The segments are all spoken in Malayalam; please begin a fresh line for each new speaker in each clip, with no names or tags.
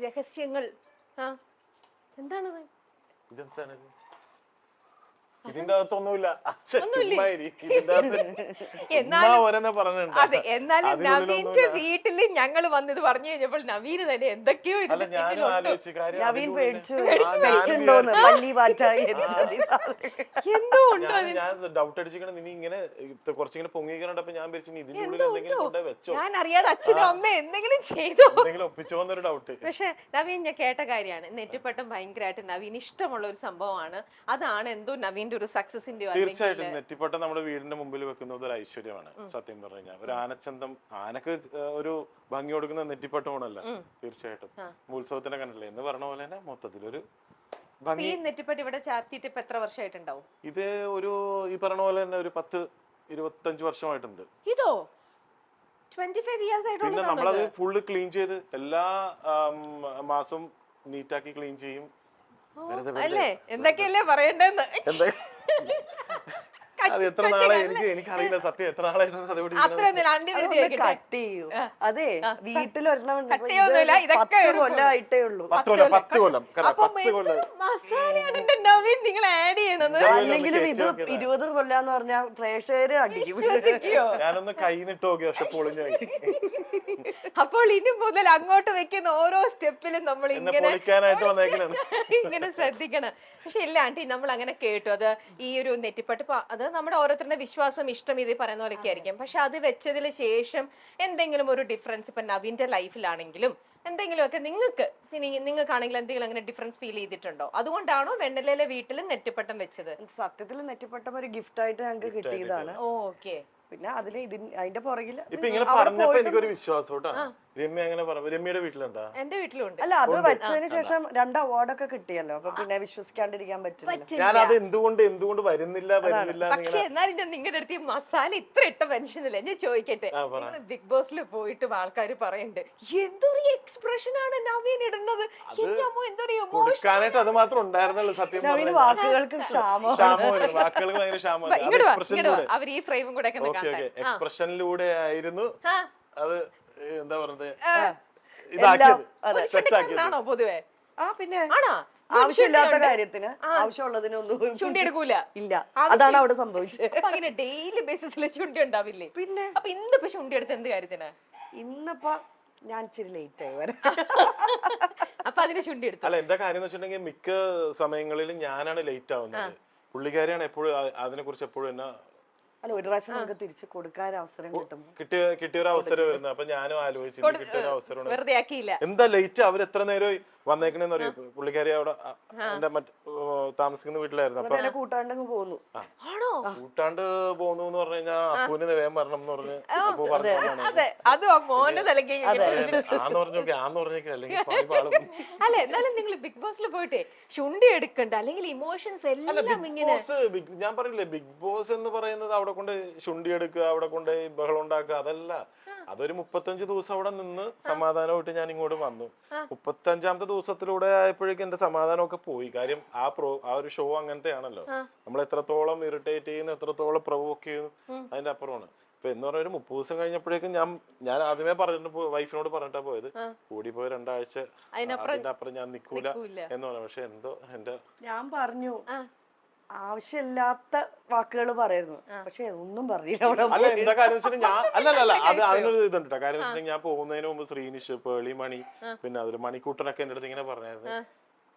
രഹസ്യങ്ങൾ. ആ എന്താണത്?
ഇതെന്താണിത്? ഇതിന്റെ അകത്തൊന്നുമില്ല.
അതെ, എന്നാലും നവീന്റെ വീട്ടില് ഞങ്ങൾ വന്നത് പറഞ്ഞു കഴിഞ്ഞപ്പോൾ നവീന് തന്നെ എന്തൊക്കെയോ
നവീൻ പേടിച്ചു എന്തോ ഉണ്ട്.
ഞാൻ ഡൗട്ട് അടിച്ചിരിക്കണം. ഇനി ഇങ്ങനെ കുറച്ചിങ്ങനെ പൊങ്ങിക്കണ്ടപ്പോ ഞാൻ ഇതിന്റെ ഉള്ളിൽ എന്തെങ്കിലും കൊണ്ടേ വെച്ചോ,
ഞാൻ അറിയാതെ അച്ഛനും അമ്മ എന്തെങ്കിലും ചെയ്തോ,
എന്തെങ്കിലും ഒപ്പിച്ചോന്നൊരു ഡൗട്ട്.
പക്ഷെ നവീൻ ഞാൻ കേട്ട കാര്യമാണ്, നെറ്റിപ്പട്ടം ഭയങ്കരമായിട്ട് നവീൻ ഇഷ്ടമുള്ള ഒരു സംഭവമാണ്. അതാണ് എന്തോ നവീന്റെ ഒരു സക്സസിന്റെ.
തീർച്ചയായിട്ടും നെറ്റിപ്പട്ടം നമ്മുടെ വീടിന്റെ മുമ്പിൽ വെക്കുന്നത് ഒരു ഐശ്വര്യമാണ്. സത്യം പറഞ്ഞു കഴിഞ്ഞാൽ ഒരു ആനച്ചന്തം, ആനക്ക് ഒരു ഭംഗി കൊടുക്കുന്ന നെറ്റിപ്പട്ടമാണല്ലോ. തീർച്ചയായിട്ടും ഉത്സവത്തിന്റെ കണ്ടല്ലേ എന്ന് പറഞ്ഞ പോലെ തന്നെ മൊത്തത്തിലൊരു ഭംഗി.
നെറ്റിപ്പട്ടം ഇവിടെ ചാർത്തിയിട്ട് ഇപ്പൊ എത്ര വർഷമായിട്ടുണ്ടാവും?
ഇത് ഒരു ഈ പറഞ്ഞ പോലെ തന്നെ ഒരു 10-25 വർഷമായിട്ടുണ്ട്.
ഇതോ 25 years ആയിട്ടുള്ള.
പിന്നെ നമ്മളത് ഫുള്ള് ക്ലീൻ ചെയ്ത് എല്ലാ മാസവും നീറ്റാക്കി ക്ലീൻ ചെയ്യും.
അല്ലേ എന്തൊക്കെയല്ലേ പറയണ്ടെന്ന്.
അത് എത്ര നാളെ എനിക്കറിയില്ല സത്യം, എത്ര നാളായിട്ടാണ്
കട്ട് ചെയ്യൂ. അതെ, വീട്ടിലൊരെണ്ണം 10 കൊല്ലമായിട്ടേ ഉള്ളൂ.
10 കൊല്ലം.
നിങ്ങൾ ആഡ് ചെയ്യണത്.
അല്ലെങ്കിലും ഇത് 20 കൊല്ലാന്ന് പറഞ്ഞാൽ പ്രേക്ഷകര് അടിക്കും.
ഞാനൊന്ന് കൈന്നിട്ട് നോക്കി, പക്ഷെ പൊളിഞ്ഞായി.
അപ്പോൾ ഇനി മുതൽ അങ്ങോട്ട് വെക്കുന്ന ഓരോ സ്റ്റെപ്പിലും നമ്മൾ ഇങ്ങനെ ശ്രദ്ധിക്കണം. പക്ഷെ ഇല്ല ആന്റി, നമ്മൾ അങ്ങനെ കേട്ടു. അത് ഈ ഒരു നെറ്റിപ്പട്ട് അത് നമ്മുടെ ഓരോരുത്തരുടെ വിശ്വാസം, ഇഷ്ടം, ഇത് പറയുന്ന പോലെയൊക്കെ ആയിരിക്കും. പക്ഷെ അത് വെച്ചതിന് ശേഷം എന്തെങ്കിലും ഒരു ഡിഫറൻസ് ഇപ്പൊ നവീന്റെ ലൈഫിലാണെങ്കിലും എന്തെങ്കിലുമൊക്കെ നിങ്ങൾക്കാണെങ്കിലും എന്തെങ്കിലും അങ്ങനെ ഡിഫറൻസ് ഫീൽ ചെയ്തിട്ടുണ്ടോ? അതുകൊണ്ടാണോ വെണ്ണലയിലെ വീട്ടിൽ നെറ്റിപ്പട്ടം വെച്ചത്?
സത്യത്തിൽ നെറ്റിപ്പട്ടം ഒരു ഗിഫ്റ്റ് ആയിട്ട് ഞങ്ങൾക്ക് കിട്ടിയതാണ്.
ഓക്കെ.
പിന്നെ അതിന്റെ പുറകില്
ഇപ്പൊ ഇങ്ങനെ പറഞ്ഞപ്പോ എനിക്കൊരു വിശ്വാസം കേട്ടോ. രമ്യ അങ്ങനെ പറഞ്ഞു. രമ്യയുടെ വീട്ടിലുണ്ടോ?
എന്റെ വീട്ടിലുണ്ട്.
അല്ല, അത് വെച്ചതിന് ശേഷം 2 അവാർഡൊക്കെ കിട്ടിയല്ലോ. അപ്പൊ പിന്നെ വിശ്വസിക്കാണ്ടിരിക്കാൻ പറ്റില്ല.
ഞാനത് എന്തുകൊണ്ട് വരുന്നില്ല.
പക്ഷെ എന്നാലും ഞാൻ നിങ്ങളുടെ അടുത്ത് മസാല ഇത്ര ഇട്ട മനുഷ്യനല്ലേ, ഞാൻ ചോദിക്കട്ടെ, ബിഗ് ബോസിൽ പോയിട്ടും ആൾക്കാർ പറയുന്നുണ്ട് എന്തൊരു എക്സ്പ്രഷൻ ആണ് നവീൻ ഇടുന്നത്,
അത് മാത്രം ഉണ്ടായിരുന്നുള്ളൂ. സത്യം
വാക്കുകൾക്ക്
വാക്കുകൾക്ക് ഭയങ്കര ക്ഷാമം.
അവർ ഈ ഫ്രെയിമും കൂടെ
എക്സ്പ്രഷനിലൂടെ ആയിരുന്നു അത് എന്താ പറഞ്ഞത്
ആണോ പൊതുവെ?
പിന്നെ ആവശ്യമില്ലാത്ത കാര്യത്തിന് ആവശ്യമുള്ളതിനൊന്നും
ചുണ്ടി എടുക്കൂല.
ഇല്ല, അതാണ് അവിടെ സംഭവിച്ചത്.
അങ്ങനെ ഡെയിലി ബേസിസിൽ ചുണ്ടി ഉണ്ടാവില്ലേ?
പിന്നെ
അപ്പൊ ഇന്നിപ്പോ ചുണ്ടി എടുത്ത് എന്ത് കാര്യത്തിന്?
ഇന്നിപ്പോ ഞാൻ ഇച്ചിരി ലേറ്റ് ആയി വരാം.
അപ്പൊ അതിന് ചുണ്ടി എടുത്തു.
അല്ല, എന്താ കാര്യം എന്ന് വെച്ചിട്ടുണ്ടെങ്കിൽ മിക്ക സമയങ്ങളിലും ഞാനാണ് ലേറ്റ് ആവുന്നത്. പുള്ളിക്കാരിയാണ് എപ്പോഴും അതിനെ കുറിച്ച് എപ്പോഴും എന്നാ.
അല്ല, ഒരു പ്രാവശ്യം നമുക്ക് തിരിച്ചു കൊടുക്കാൻ അവസരം കിട്ടും.
കിട്ടിയൊരു അവസരം വരുന്നത്. അപ്പൊ ഞാനും ആലോചിച്ചു കിട്ടിയൊരു അവസരം
വെറുതെ ആക്കിയില്ല.
എന്താ ലേറ്റ്, അവർ എത്ര നേരം വന്നേക്കണെന്ന് അറിയും. പുള്ളിക്കാരി അവിടെ എന്റെ താമസിക്കുന്ന വീട്ടിലായിരുന്നു. അപ്പൊ
കൂട്ടാണ്ടങ്ങ് പോന്നു.
കൂട്ടാണ്ട് പോന്നു എന്ന് പറഞ്ഞു കഴിഞ്ഞാൽ അപ്പൂന് വേഗം വരണം എന്ന് പറഞ്ഞ് അപ്പൂ പറഞ്ഞു അല്ലെങ്കിൽ
അല്ല, എന്നാലും നിങ്ങൾ ബിഗ് ബോസിൽ പോയിട്ടേ ചുണ്ടി എടുക്കണ്ട, അല്ലെങ്കിൽ ഇമോഷൻസ് എല്ലാം ഇങ്ങനെ.
ഞാൻ പറയില്ലേ, ബിഗ് ബോസ് എന്ന് പറയുന്നത് അവിടെ കൊണ്ട് ചുണ്ടി എടുക്കുക, അവിടെ കൊണ്ട് ബഹളം ഉണ്ടാക്കുക, അതല്ല. അതൊരു 35 ദിവസം അവിടെ നിന്ന് സമാധാനമായിട്ട് ഞാൻ ഇങ്ങോട്ട് വന്നു. 35ാമത്തെ ദിവസത്തിലൂടെ ആയപ്പോഴേക്കും എന്റെ സമാധാനമൊക്കെ പോയി. കാര്യം ആ ഒരു ഷോ അങ്ങനത്തെ ആണല്ലോ. നമ്മൾ എത്രത്തോളം ഇറിറ്റേറ്റ് ചെയ്യുന്നു, എത്രത്തോളം പ്രൊവോക്ക് ചെയ്യുന്നു, അതിന്റെ അപ്പുറമാണ്. ഇപ്പൊ എന്ന് പറഞ്ഞ ഒരു 30 ദിവസം കഴിഞ്ഞപ്പോഴേക്കും ഞാൻ ആദ്യമേ വൈഫിനോട് പറഞ്ഞിട്ടാ പോയത്, കൂടി പോയി 2 ആഴ്ച അതിന്റെ അപ്പുറം ഞാൻ നിക്കൂല എന്ന് പറഞ്ഞു. പക്ഷെ എന്തോ
ഞാൻ പറഞ്ഞു ആവശ്യമില്ലാത്ത വാക്കുകൾ പറയായിരുന്നു, പക്ഷെ ഒന്നും പറഞ്ഞില്ല.
അല്ല, എന്താ കാര്യം വെച്ചിട്ടുണ്ടെങ്കിൽ അത് അതിനൊരു ഇതുണ്ട്. കാര്യം വെച്ചിട്ടുണ്ടെങ്കിൽ ഞാൻ പോകുന്നതിന് മുമ്പ് ശ്രീനിഷ്, പേളി, മണി, പിന്നെ അതിൽ മണിക്കൂട്ടനൊക്കെ എന്റെ അടുത്ത് ഇങ്ങനെ പറഞ്ഞായിരുന്നു,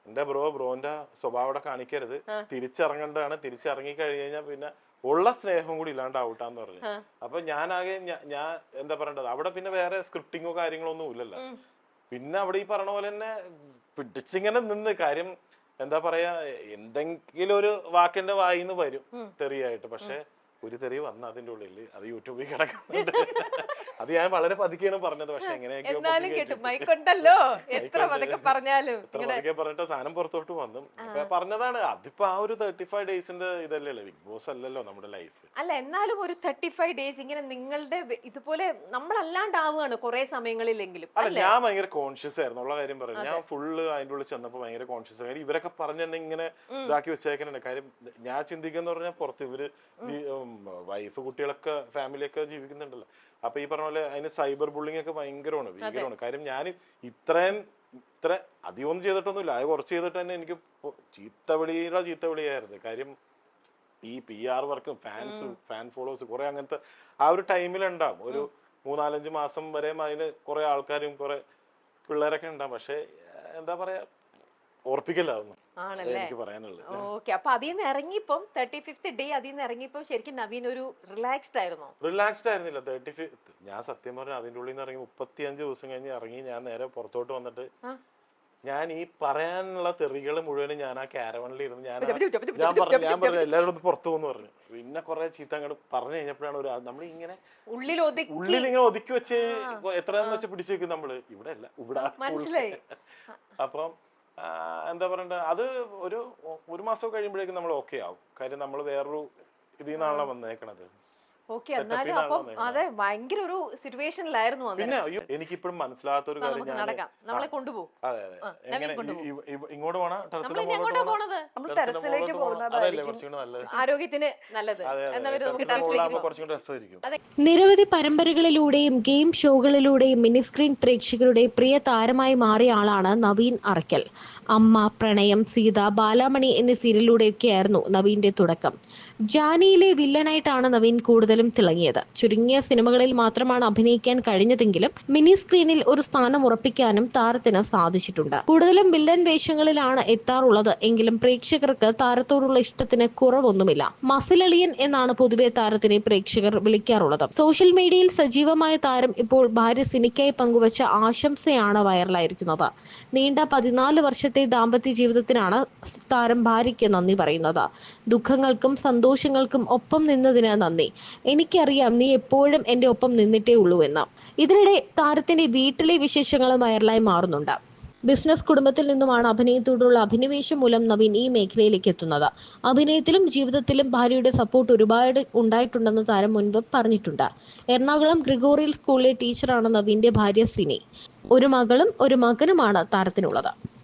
എന്റെ ബ്രോന്റെ സ്വഭാവം അവിടെ കാണിക്കരുത്, തിരിച്ചിറങ്ങേണ്ടതാണ്, തിരിച്ചിറങ്ങി കഴിഞ്ഞാൽ പിന്നെ ഉള്ള സ്നേഹം കൂടി ഇല്ലാണ്ടാവട്ടാന്ന് പറഞ്ഞു. അപ്പൊ ഞാനാകെ ഞാൻ എന്താ പറയേണ്ടത്, അവിടെ പിന്നെ വേറെ സ്ക്രിപ്റ്റിങ്ങോ കാര്യങ്ങളോ ഒന്നും ഇല്ലല്ലോ. പിന്നെ അവിടെ ഈ പറഞ്ഞ പോലെ തന്നെ പിടിച്ചിങ്ങനെ നിന്ന് കാര്യം എന്താ പറയാ, എന്തെങ്കിലും ഒരു വാക്കിന്റെ വായിന്ന് വരും തെറിയായിട്ട്. പക്ഷെ ഒരു തെറി വന്ന അതിന്റെ ഉള്ളില് അത് യൂട്യൂബിൽ കിടക്കുന്നുണ്ട്. അത് ഞാൻ വളരെ പതുക്കെയാണ് പറഞ്ഞത്. പക്ഷെ എങ്ങനെയൊക്കെയോ പറഞ്ഞിട്ട് സാധനം പുറത്തോട്ട് വന്നു. പറഞ്ഞതാണ്. അതിപ്പോ ആ ഒരു 35 ഡേയ്സിന്റെ ഇതല്ലേ, ബിഗ് ബോസ് അല്ലല്ലോ നമ്മുടെ ലൈഫ്.
അല്ല, എന്നാലും ഒരു 35 ഡേയ്സ് ഇങ്ങനെ നിങ്ങളുടെ ഇതുപോലെ നമ്മളല്ലാണ്ടാവുകയാണ് കുറെ സമയങ്ങളിലെങ്കിലും.
അല്ല, ഞാൻ ഭയങ്കര കോൺഷ്യസ് ആയിരുന്നു ഉള്ള കാര്യം പറയാം. ഞാൻ ഫുള്ള് അതിന്റെ ഉള്ളിൽ ചെന്നപ്പോ ഭയങ്കര കോൺഷ്യസ് ആയി. ഇവരൊക്കെ പറഞ്ഞ ഇങ്ങനെ ഇതാക്കി വെച്ചേക്കണേ. കാര്യം ഞാൻ ചിന്തിക്കുന്ന പറഞ്ഞാൽ പുറത്ത് ഇവര് വൈഫ്, കുട്ടികളൊക്കെ, ഫാമിലിയൊക്കെ ജീവിക്കുന്നുണ്ടല്ലോ. അപ്പൊ ഈ പറഞ്ഞ പോലെ അതിന് സൈബർ ബുള്ളിങ് ഒക്കെ ഭയങ്കരമാണ്, ഭീകരമാണ്. കാര്യം ഞാൻ ഇത്രയും ഇത്ര അധികമൊന്നും ചെയ്തിട്ടൊന്നുമില്ല, അത് കുറച്ച് ചെയ്തിട്ട് തന്നെ എനിക്ക് ചീത്തവിളിയായിരുന്നു. കാര്യം ഈ PR വർക്കും ഫാൻ ഫോളോവേഴ്സ് കുറെ അങ്ങനത്തെ ആ ഒരു ടൈമിലുണ്ടാവും. ഒരു 3-4-5 മാസം വരെ അതിന് കുറെ ആൾക്കാരും കുറെ പിള്ളേരൊക്കെ ഉണ്ടാവും. പക്ഷെ എന്താ പറയാ, ഓർപ്പിക്കലാവുന്നു എനിക്ക് പറയാനുള്ളത്.
ഓക്കെ, അപ്പൊ അതിൽ നിന്ന് ഇറങ്ങിയപ്പം 35th ഡേ അതിൽ നിന്ന് ഇറങ്ങിയപ്പം ശരിക്കും നവീൻ ഒരു റിലാക്സ്ഡ് ആയിരുന്നോ?
റിലാക്സ്ഡ് ആയിരുന്നില്ല. 35th ഞാൻ സത്യം പറഞ്ഞ അതിൻ്റെ ഉള്ളിൽ നിന്ന് ഇറങ്ങി 35 ദിവസം കഴിഞ്ഞ് ഇറങ്ങി ഞാൻ നേരെ പുറത്തോട്ട് വന്നിട്ട് ഞാൻ ഈ പറയാനുള്ള തെറികൾ മുഴുവനും ഞാൻ ആ കാരവണിൽ ഇരുന്ന് ഞാൻ പറഞ്ഞു എല്ലാവരും ഒന്ന് പുറത്തു പോകുന്നു പറഞ്ഞു. പിന്നെ കുറെ ചീത്ത അങ്ങോട്ട് പറഞ്ഞു കഴിഞ്ഞപ്പോഴാണ് നമ്മൾ ഇങ്ങനെ ഉള്ളിൽ ഇങ്ങനെ ഒതുക്കി വെച്ച് എത്രയെന്ന് വെച്ച് പിടിച്ചു വെക്കും നമ്മള്. ഇവിടെ അല്ല, ഇവിടെ. അപ്പം എന്താ പറയണ്ട, അത് ഒരു മാസം കഴിയുമ്പോഴേക്കും നമ്മൾ ഓക്കെ ആവും. കാര്യം നമ്മൾ വേറൊരു ഇതിൽ നിന്നാണല്ലോ വന്നേക്കണത്.
ഓക്കെ, എന്നാലും അപ്പം അതെ ഭയങ്കര ഒരു സിറ്റുവേഷനിലായിരുന്നു.
പിന്നെ എനിക്കിപ്പോഴും മനസ്സിലാത്ത ഒരു കാര്യം,
നമ്മളെ കൊണ്ടുപോകും.
അതെ എങ്ങനെ ഇങ്ങോട്ട് പോണ
ടെറസിലേക്ക്
ആരോഗ്യത്തിന് നല്ലത്.
നിരവധി പരമ്പരകളിലൂടെയും ഗെയിം ഷോകളിലൂടെയും മിനി സ്ക്രീൻ പ്രേക്ഷകരുടെ പ്രിയ താരമായി മാറിയ ആളാണ് നവീൻ അറക്കൽ. അമ്മ, പ്രണയം, സീത, ബാലാമണി എന്നീ സീരിയലിലൂടെയൊക്കെയായിരുന്നു നവീന്റെ തുടക്കം. ജാനിയിലെ വില്ലനായിട്ടാണ് നവീൻ കൂടുതലും തിളങ്ങിയത്. ചുരുങ്ങിയ സിനിമകളിൽ മാത്രമാണ് അഭിനയിക്കാൻ കഴിഞ്ഞതെങ്കിലും മിനി സ്ക്രീനിൽ ഒരു സ്ഥാനം ഉറപ്പിക്കാനും താരത്തിന് സാധിച്ചിട്ടുണ്ട്. കൂടുതലും വില്ലൻ വേഷങ്ങളിലാണ് എത്താറുള്ളത് എങ്കിലും പ്രേക്ഷകർക്ക് താരത്തോടുള്ള ഇഷ്ടത്തിന് കുറവൊന്നുമില്ല. മസിലളിയൻ എന്നാണ് പൊതുവെ താരത്തിനെ പ്രേക്ഷകർ വിളിക്കാറുള്ളത്. സോഷ്യൽ മീഡിയയിൽ സജീവമായ താരം ഇപ്പോൾ ഭാര്യ സിനിക്കായി പങ്കുവച്ച ആശംസയാണ് വൈറലായിരിക്കുന്നത്. നീണ്ട 14 വർഷത്തെ ദാമ്പത്യ ജീവിതത്തിനാണ് താരം ഭാര്യയ്ക്ക് നന്ദി പറയുന്നത്. ദുഃഖങ്ങൾക്കും സന്തോഷങ്ങൾക്കും ഒപ്പം നിന്നതിന് നന്ദി. എനിക്കറിയാം നീ എപ്പോഴും എന്റെ ഒപ്പം നിന്നിട്ടേ ഉള്ളൂ എന്ന്. ഇതിനിടെ താരത്തിന്റെ വീട്ടിലെ വിശേഷങ്ങളും വൈറലായി മാറുന്നുണ്ട്. ബിസിനസ് കുടുംബത്തിൽ നിന്നുമാണ് അഭിനയത്തോടുള്ള അഭിനിവേശം മൂലം നവീൻ ഈ മേഖലയിലേക്ക് എത്തുന്നത്. അഭിനയത്തിലും ജീവിതത്തിലും ഭാര്യയുടെ സപ്പോർട്ട് ഒരുപാട് ഉണ്ടായിട്ടുണ്ടെന്ന് താരം മുൻപ് പറഞ്ഞിട്ടുണ്ട്. എറണാകുളം ഗ്രിഗോറിയൽ സ്കൂളിലെ ടീച്ചറാണ് നവീന്റെ ഭാര്യ സിനി. ഒരു മകളും ഒരു മകനുമാണ് താരത്തിനുള്ളത്.